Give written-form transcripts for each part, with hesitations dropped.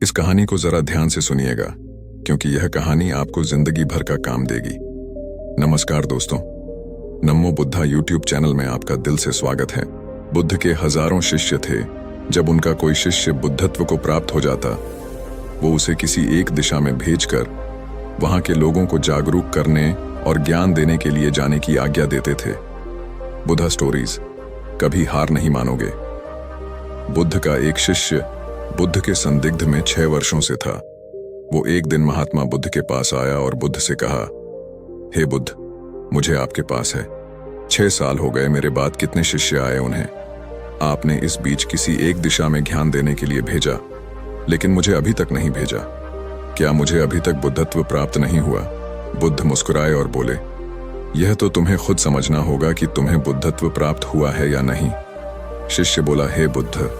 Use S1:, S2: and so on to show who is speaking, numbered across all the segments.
S1: इस कहानी को जरा ध्यान से सुनिएगा, क्योंकि यह कहानी आपको जिंदगी भर का काम देगी। नमस्कार दोस्तों, नमो बुद्धा यूट्यूब चैनल में आपका दिल से स्वागत है। बुद्ध के हजारों शिष्य थे। जब उनका कोई शिष्य बुद्धत्व को प्राप्त हो जाता, वो उसे किसी एक दिशा में भेजकर वहां के लोगों को जागरूक करने और ज्ञान देने के लिए जाने की आज्ञा देते थे। बुद्धा स्टोरीज, कभी हार नहीं मानोगे। बुद्ध का एक शिष्य बुद्ध के संदिग्ध में 6 वर्षों से था। वो एक दिन महात्मा बुद्ध के पास आया और बुद्ध से कहा, हे बुद्ध, मुझे आपके पास है। 6 साल हो गए, मेरे बाद कितने शिष्य आए, उन्हें आपने इस बीच किसी एक दिशा में ज्ञान देने के लिए भेजा, लेकिन मुझे अभी तक नहीं भेजा। क्या मुझे अभी तक बुद्धत्व प्राप्त नहीं हुआ? बुद्ध मुस्कुराए और बोले, यह तो तुम्हें खुद समझना होगा कि तुम्हें बुद्धत्व प्राप्त हुआ है या नहीं। शिष्य बोला, हे बुद्ध,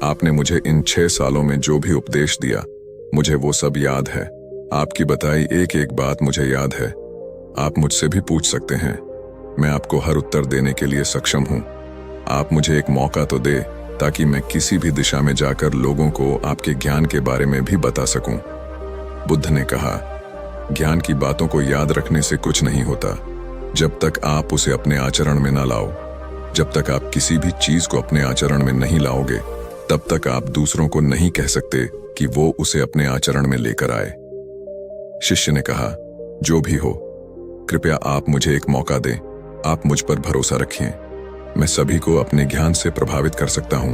S1: आपने मुझे इन 6 सालों में जो भी उपदेश दिया, मुझे वो सब याद है। आपकी बताई एक एक बात मुझे याद है। आप मुझसे भी पूछ सकते हैं, मैं आपको हर उत्तर देने के लिए सक्षम हूं। आप मुझे एक मौका तो दे, ताकि मैं किसी भी दिशा में जाकर लोगों को आपके ज्ञान के बारे में भी बता सकूं। बुद्ध ने कहा, ज्ञान की बातों को याद रखने से कुछ नहीं होता, जब तक आप उसे अपने आचरण में न लाओ। जब तक आप किसी भी चीज को अपने आचरण में नहीं लाओगे, तब तक आप दूसरों को नहीं कह सकते कि वो उसे अपने आचरण में लेकर आए। शिष्य ने कहा, जो भी हो, कृपया आप मुझे एक मौका दें। आप मुझ पर भरोसा रखिए। मैं सभी को अपने ज्ञान से प्रभावित कर सकता हूं।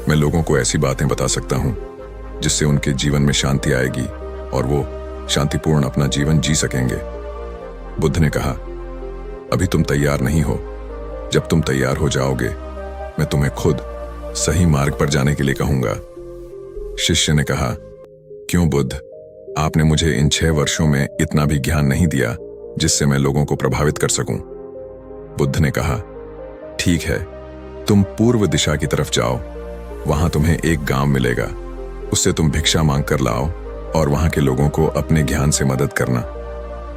S1: मैं लोगों को ऐसी बातें बता सकता हूं जिससे उनके जीवन में शांति आएगी और वो शांतिपूर्ण अपना जीवन जी सकेंगे। बुद्ध ने कहा, अभी तुम तैयार नहीं हो। जब तुम तैयार हो जाओगे, मैं तुम्हें खुद सही मार्ग पर जाने के लिए कहूंगा। शिष्य ने कहा, क्यों बुद्ध, आपने मुझे इन 6 वर्षों में इतना भी ज्ञान नहीं दिया जिससे मैं लोगों को प्रभावित कर सकूं। बुद्ध ने कहा, ठीक है, तुम पूर्व दिशा की तरफ जाओ। वहां तुम्हें एक गांव मिलेगा, उससे तुम भिक्षा मांग कर लाओ और वहां के लोगों को अपने ज्ञान से मदद करना।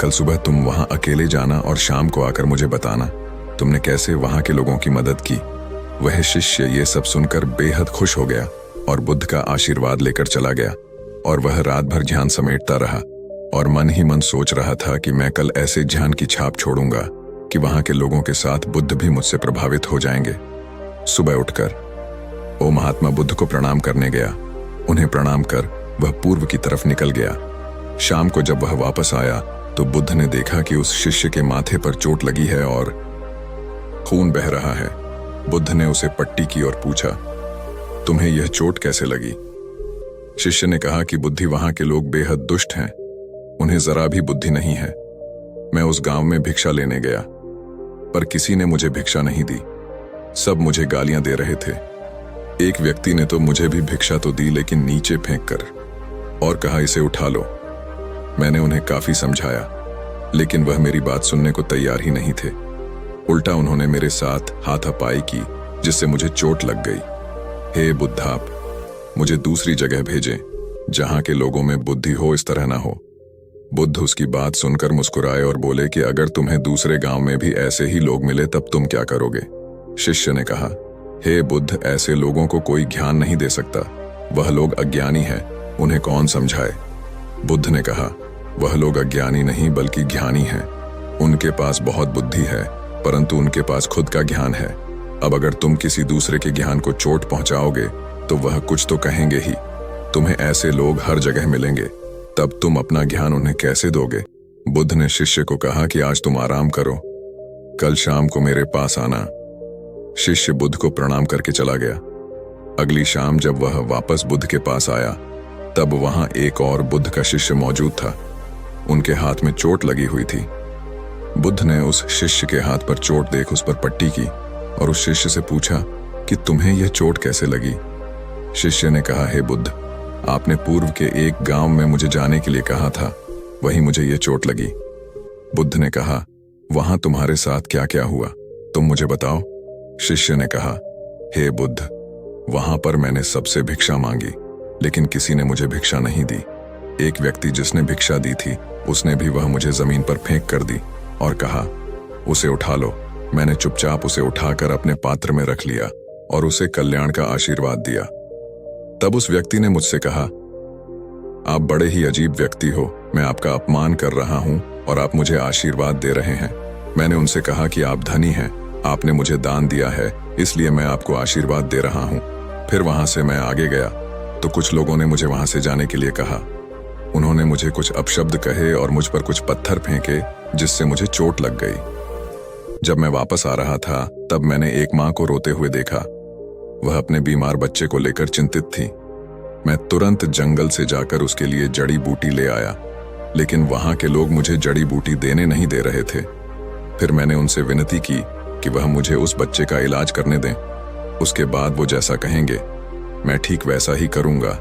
S1: कल सुबह तुम वहां अकेले जाना और शाम को आकर मुझे बताना तुमने कैसे वहां के लोगों की मदद की। वह शिष्य ये सब सुनकर बेहद खुश हो गया और बुद्ध का आशीर्वाद लेकर चला गया। और वह रात भर ध्यान समेटता रहा और मन ही मन सोच रहा था कि मैं कल ऐसे ध्यान की छाप छोड़ूंगा कि वहां के लोगों के साथ बुद्ध भी मुझसे प्रभावित हो जाएंगे। सुबह उठकर वो महात्मा बुद्ध को प्रणाम करने गया। उन्हें प्रणाम कर वह पूर्व की तरफ निकल गया। शाम को जब वह वापस आया तो बुद्ध ने देखा कि उस शिष्य के माथे पर चोट लगी है और खून बह रहा है। बुद्ध ने उसे पट्टी की और पूछा, तुम्हें यह चोट कैसे लगी? शिष्य ने कहा कि बुद्धि, वहां के लोग बेहद दुष्ट हैं, उन्हें जरा भी बुद्धि नहीं है। मैं उस गांव में भिक्षा लेने गया, पर किसी ने मुझे भिक्षा नहीं दी। सब मुझे गालियां दे रहे थे। एक व्यक्ति ने तो मुझे भी भिक्षा तो दी, लेकिन नीचे फेंक कर, और कहा, इसे उठा लो। मैंने उन्हें काफी समझाया, लेकिन वह मेरी बात सुनने को तैयार ही नहीं थे। उल्टा उन्होंने मेरे साथ हाथापाई की, जिससे मुझे चोट लग गई। हे बुद्ध, आप मुझे दूसरी जगह भेजें, जहां के लोगों में बुद्धि हो, इस तरह ना हो। बुद्ध उसकी बात सुनकर मुस्कुराए और बोले कि अगर तुम्हें दूसरे गांव में भी ऐसे ही लोग मिले तब तुम क्या करोगे? शिष्य ने कहा, हे बुद्ध, ऐसे लोगों को कोई ज्ञान नहीं दे सकता। वह लोग अज्ञानी हैं, उन्हें कौन समझाए? बुद्ध ने कहा, वह लोग अज्ञानी नहीं बल्कि ज्ञानी हैं। उनके पास बहुत बुद्धि है, परंतु उनके पास खुद का ज्ञान है। अब अगर तुम किसी दूसरे के ज्ञान को चोट पहुंचाओगे तो वह कुछ तो कहेंगे ही। तुम्हें ऐसे लोग हर जगह मिलेंगे, तब तुम अपना ज्ञान उन्हें कैसे दोगे? बुद्ध ने शिष्य को कहा कि आज तुम आराम करो, कल शाम को मेरे पास आना। शिष्य बुद्ध को प्रणाम करके चला गया। अगली शाम जब वह वापस बुद्ध के पास आया, तब वहां एक और बुद्ध का शिष्य मौजूद था। उनके हाथ में चोट लगी हुई थी। बुद्ध ने उस शिष्य के हाथ पर चोट देख उस पर पट्टी की और उस शिष्य से पूछा कि तुम्हें यह चोट कैसे लगी? शिष्य ने कहा, हे बुद्ध, आपने पूर्व के एक गांव में मुझे जाने के लिए कहा था, वहीं मुझे यह चोट लगी। बुद्ध ने कहा, वहां तुम्हारे साथ क्या क्या हुआ, तुम मुझे बताओ। शिष्य ने कहा, हे बुद्ध, वहां पर मैंने सबसे भिक्षा मांगी, लेकिन किसी ने मुझे भिक्षा नहीं दी। एक व्यक्ति जिसने भिक्षा दी थी, उसने भी वह मुझे जमीन पर फेंक कर दी और कहा, उसे उठा लो। मैंने चुपचाप उसे उठाकर अपने पात्र में रख लिया और उसे कल्याण का आशीर्वाद दिया। तब उस व्यक्ति ने मुझसे कहा, आप बड़े ही अजीब व्यक्ति हो। मैं आपका अपमान कर रहा हूँ और आप मुझे आशीर्वाद दे रहे हैं। मैंने उनसे कहा कि आप धनी हैं, आपने मुझे दान दिया है, इसलिए मैं आपको आशीर्वाद दे रहा हूँ। फिर वहां से मैं आगे गया तो कुछ लोगों ने मुझे वहां से जाने के लिए कहा। उन्होंने मुझे कुछ अपशब्द कहे और मुझ पर कुछ पत्थर फेंके, जिससे मुझे चोट लग गई। जब मैं वापस आ रहा था तब मैंने एक माँ को रोते हुए देखा। वह अपने बीमार बच्चे को लेकर चिंतित थी। मैं तुरंत जंगल से जाकर उसके लिए जड़ी बूटी ले आया, लेकिन वहां के लोग मुझे जड़ी बूटी देने नहीं दे रहे थे। फिर मैंने उनसे विनती की कि वह मुझे उस बच्चे का इलाज करने दें। उसके बाद वो जैसा कहेंगे मैं ठीक वैसा ही करूंगा।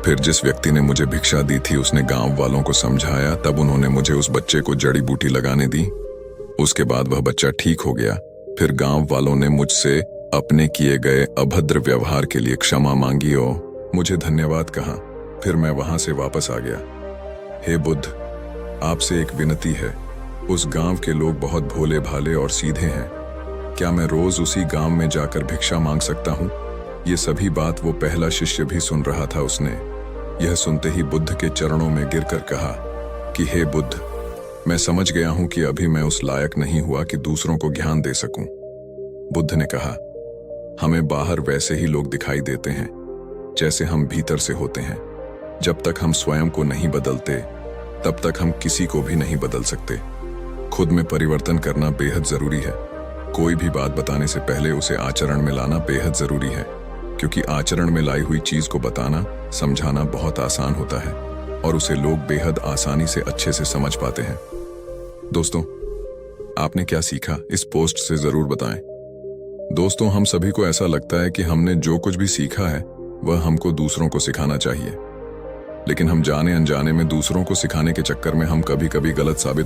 S1: फिर जिस व्यक्ति ने मुझे भिक्षा दी थी उसने गांव वालों को समझाया, तब उन्होंने मुझे उस बच्चे को जड़ी बूटी लगाने दी। उसके बाद वह बच्चा ठीक हो गया। फिर गांव वालों ने मुझसे अपने किए गए अभद्र व्यवहार के लिए क्षमा मांगी और मुझे धन्यवाद कहा। फिर मैं वहां से वापस आ गया। हे बुद्ध, आपसे एक विनती है। उस गांव के लोग बहुत भोले भाले और सीधे हैं। क्या मैं रोज उसी गांव में जाकर भिक्षा मांग सकता हूँ? ये सभी बात वो पहला शिष्य भी सुन रहा था। उसने यह सुनते ही बुद्ध के चरणों में गिरकर कहा कि हे बुद्ध, मैं समझ गया हूं कि अभी मैं उस लायक नहीं हुआ कि दूसरों को ज्ञान दे सकूं। बुद्ध ने कहा, हमें बाहर वैसे ही लोग दिखाई देते हैं जैसे हम भीतर से होते हैं। जब तक हम स्वयं को नहीं बदलते तब तक हम किसी को भी नहीं बदल सकते। खुद में परिवर्तन करना बेहद जरूरी है। कोई भी बात बताने से पहले उसे आचरण में लाना बेहद जरूरी है, क्योंकि आचरण में लाई हुई चीज को बताना, समझाना बहुत आसान होता है और उसे लोग बेहद आसानी से अच्छे से समझ पाते हैं। दोस्तों, आपने क्या सीखा इस पोस्ट से जरूर बताएं। दोस्तों, हम सभी को ऐसा लगता है कि हमने जो कुछ भी सीखा है वह हमको दूसरों को सिखाना चाहिए, लेकिन हम जाने अनजाने में दूसरों को सिखाने के चक्कर में हम कभी कभी गलत साबित